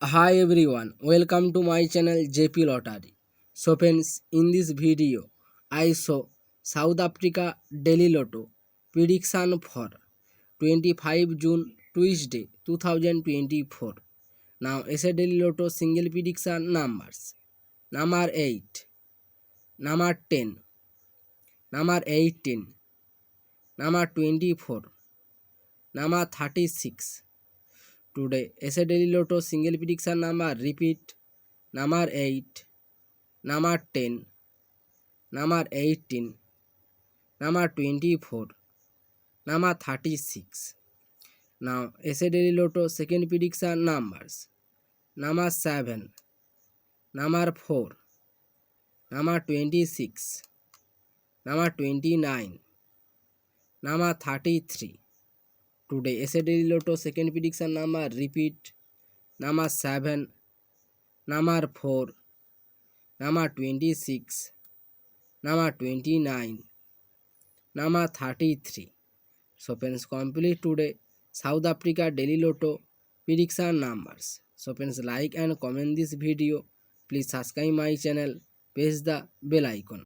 Hi everyone, welcome to my channel JP Lottery. So friends, in this video, I show South Africa Daily Lotto prediction for 25 June Tuesday 2024. Now, SA Daily Lotto single prediction numbers: number 8, number 10, number 18, number 24, number 36. Today, SA Daily Lotto single prediction number repeat: number 8, number 10, number 18, number 24, number 36. Now, SA Daily Lotto second prediction numbers: number 7, number 4, number 26, number 29, number 33. Today, SA Daily Lotto second prediction number repeat: number 7, number 4, number 26, number 29, number 33. So friends, complete today South Africa Daily Lotto prediction numbers. So friends, like and comment this video. Please subscribe my channel. Press the bell icon.